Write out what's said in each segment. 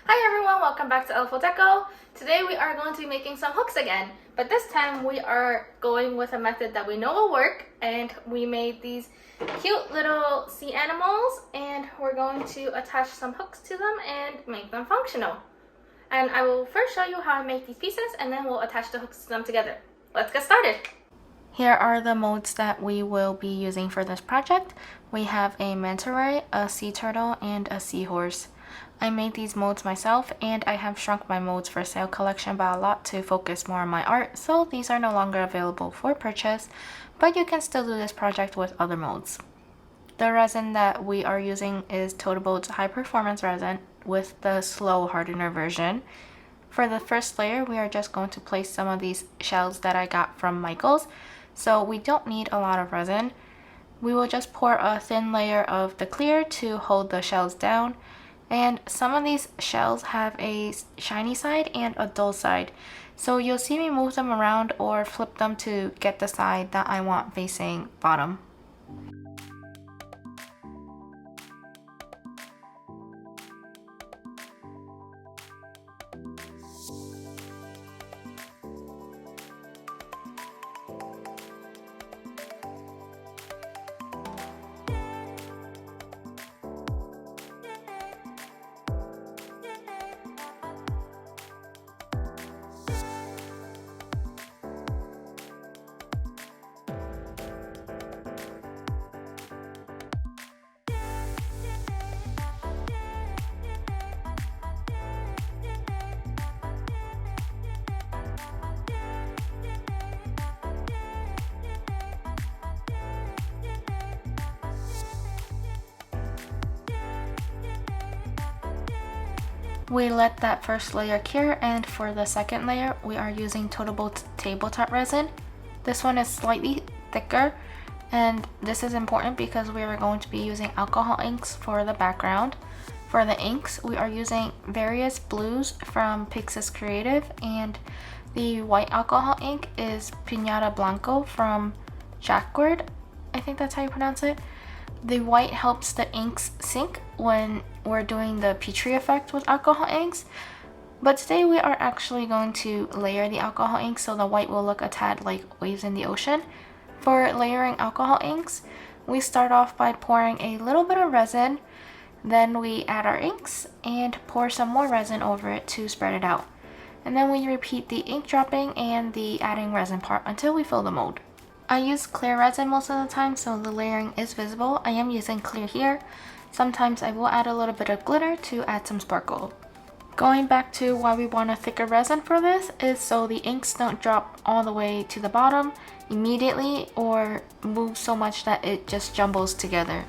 Hi everyone, welcome back to Elfo Deco. Today we are going to be making some hooks again, but this time we are going with a method that we know will work, and we made these cute little sea animals and we're going to attach some hooks to them and make them functional. And I will first show you how I make these pieces and then we'll attach the hooks to them together. Let's get started. Here are the molds that we will be using for this project. We have a manta ray, a sea turtle, and a seahorse. I made these molds myself and I have shrunk my molds for sale collection by a lot to focus more on my art, so these are no longer available for purchase, but you can still do this project with other molds. The resin that we are using is Totaboat's high performance resin with the slow hardener version. For the first layer, we are just going to place some of these shells that I got from Michael's, so we don't need a lot of resin. We will just pour a thin layer of the clear to hold the shells down. And some of these shells have a shiny side and a dull side, so you'll see me move them around or flip them to get the side that I want facing bottom. We let that first layer cure, and for the second layer we are using Totaboat's tabletop resin. This one is slightly thicker, and this is important because we are going to be using alcohol inks for the background. For the inks, we are using various blues from Pixis Creative, and the white alcohol ink is Piñata Blanco from Jacquard. I think that's how you pronounce it. The white helps the inks sink when we're doing the Petri effect with alcohol inks, but today we are actually going to layer the alcohol ink so the white will look a tad like waves in the ocean. For layering alcohol inks, we start off by pouring a little bit of resin, then we add our inks and pour some more resin over it to spread it out. And then we repeat the ink dropping and the adding resin part until we fill the mold. I use clear resin most of the time, so the layering is visible. I am using clear here. Sometimes I will add a little bit of glitter to add some sparkle. Going back to why we want a thicker resin for this is so the inks don't drop all the way to the bottom immediately or move so much that it just jumbles together.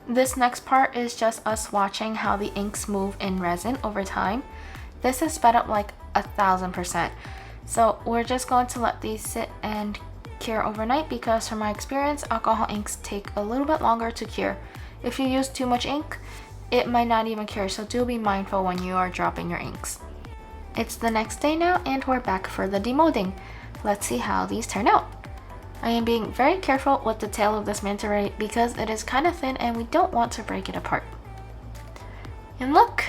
This next part is just us watching how the inks move in resin over time. This is sped up like 1000%. So we're just going to let these sit and cure overnight because from my experience, alcohol inks take a little bit longer to cure. If you use too much ink, it might not even cure, so do be mindful when you are dropping your inks. It's the next day now and we're back for the demolding. Let's see how these turn out. I am being very careful with the tail of this manta ray because it is kind of thin and we don't want to break it apart. And look!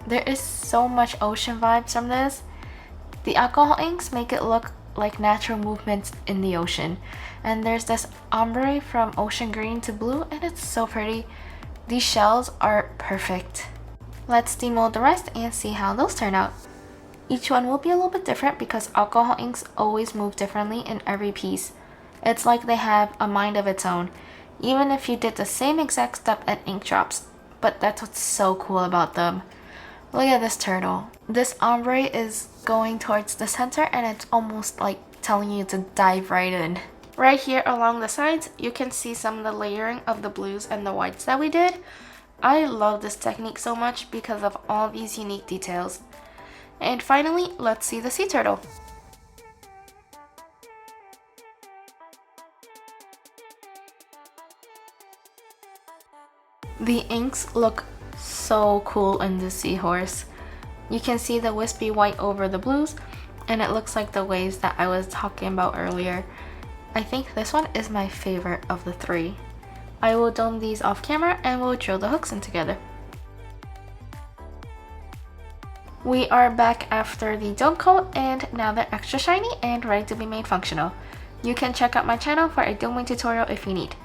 There is so much ocean vibes from this. The alcohol inks make it look like natural movements in the ocean. And there's this ombre from ocean green to blue and it's so pretty. These shells are perfect. Let's demold the rest and see how those turn out. Each one will be a little bit different because alcohol inks always move differently in every piece. It's like they have a mind of its own, even if you did the same exact step at ink drops. But that's what's so cool about them. Look at this turtle. This ombre is going towards the center and it's almost like telling you to dive right in. Right here along the sides, you can see some of the layering of the blues and the whites that we did. I love this technique so much because of all these unique details. And finally, let's see the sea turtle. The inks look so cool in the seahorse. You can see the wispy white over the blues, and it looks like the waves that I was talking about earlier. I think this one is my favorite of the three. I will dome these off camera and we'll drill the hooks in together. We are back after the dome coat and now they're extra shiny and ready to be made functional. You can check out my channel for a doming tutorial if you need.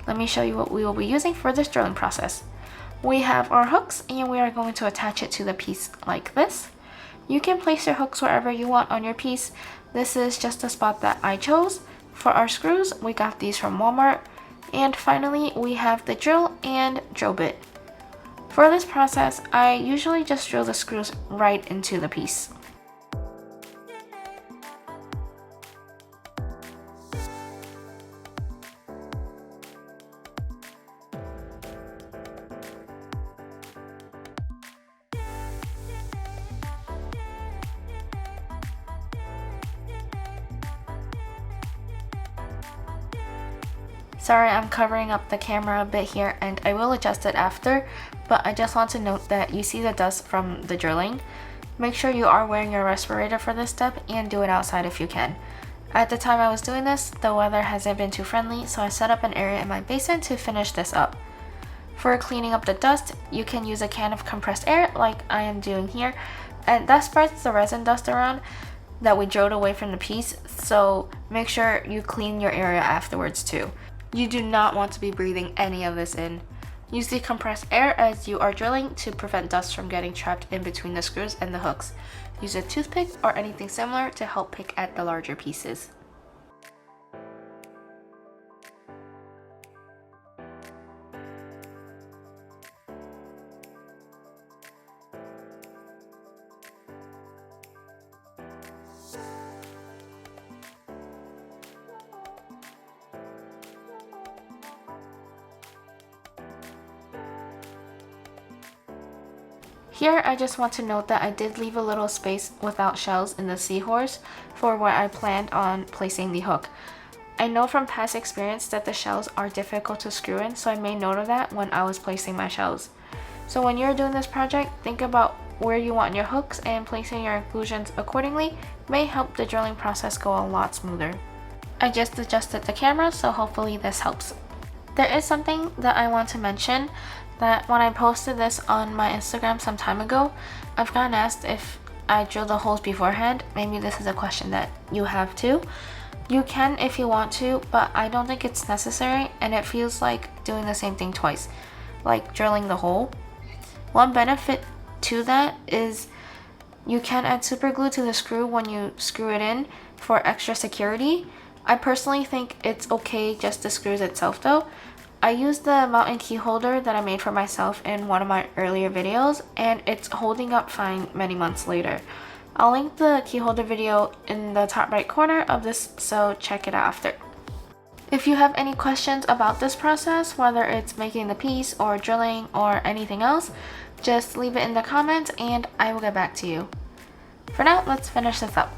Let me show you what we will be using for this drilling process. We have our hooks and we are going to attach it to the piece like this. You can place your hooks wherever you want on your piece. This is just the spot that I chose. For our screws, we got these from Walmart. And finally, we have the drill and drill bit. For this process, I usually just drill the screws right into the piece. Sorry, I'm covering up the camera a bit here and I will adjust it after, but I just want to note that you see the dust from the drilling. Make sure you are wearing your respirator for this step and do it outside if you can. At the time I was doing this, the weather hasn't been too friendly, so I set up an area in my basement to finish this up. For cleaning up the dust, you can use a can of compressed air like I am doing here, and that spreads the resin dust around that we drilled away from the piece, so make sure you clean your area afterwards too. You do not want to be breathing any of this in. Use the compressed air as you are drilling to prevent dust from getting trapped in between the screws and the hooks. Use a toothpick or anything similar to help pick at the larger pieces. Here, I just want to note that I did leave a little space without shells in the seahorse for where I planned on placing the hook. I know from past experience that the shells are difficult to screw in, so I made note of that when I was placing my shells. So when you're doing this project, think about where you want your hooks and placing your inclusions accordingly may help the drilling process go a lot smoother. I just adjusted the camera, so hopefully this helps. There is something that I want to mention, that when I posted this on my Instagram some time ago, I've gotten asked if I drill the holes beforehand. Maybe this is a question that you have too. You can if you want to, but I don't think it's necessary and it feels like doing the same thing twice, like drilling the hole. One benefit to that is you can add super glue to the screw when you screw it in for extra security. I personally think it's okay just the screws itself though. I used the mountain key holder that I made for myself in one of my earlier videos and it's holding up fine many months later. I'll link the key holder video in the top right corner of this, so check it out after. If you have any questions about this process, whether it's making the piece or drilling or anything else, just leave it in the comments and I will get back to you. For now, let's finish this up.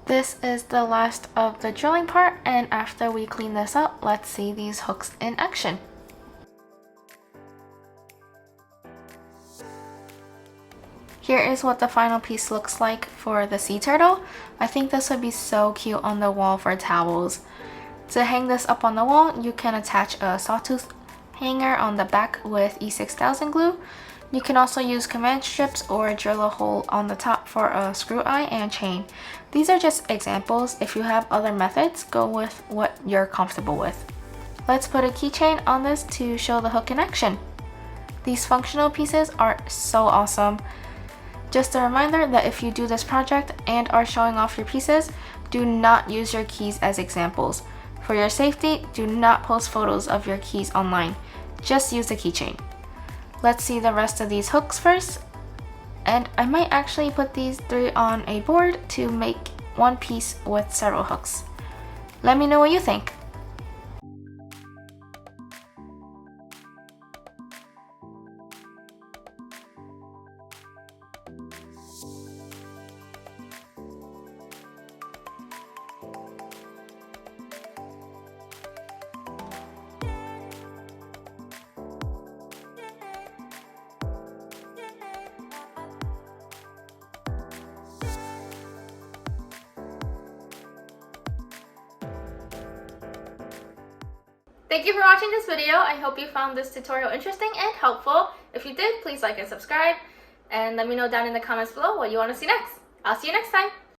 This is the last of the drilling part, and after we clean this up, let's see these hooks in action. Here is what the final piece looks like for the sea turtle. I think this would be so cute on the wall for towels. To hang this up on the wall, you can attach a sawtooth hanger on the back with E6000 glue. You can also use command strips or drill a hole on the top for a screw eye and chain. These are just examples. If you have other methods, go with what you're comfortable with. Let's put a keychain on this to show the hook in action. These functional pieces are so awesome. Just a reminder that if you do this project and are showing off your pieces, do not use your keys as examples. For your safety, do not post photos of your keys online. Just use the keychain. Let's see the rest of these hooks first. And I might actually put these 3 on a board to make one piece with several hooks. Let me know what you think. Thank you for watching this video. I hope you found this tutorial interesting and helpful. If you did, please like and subscribe, and let me know down in the comments below what you want to see next. I'll see you next time.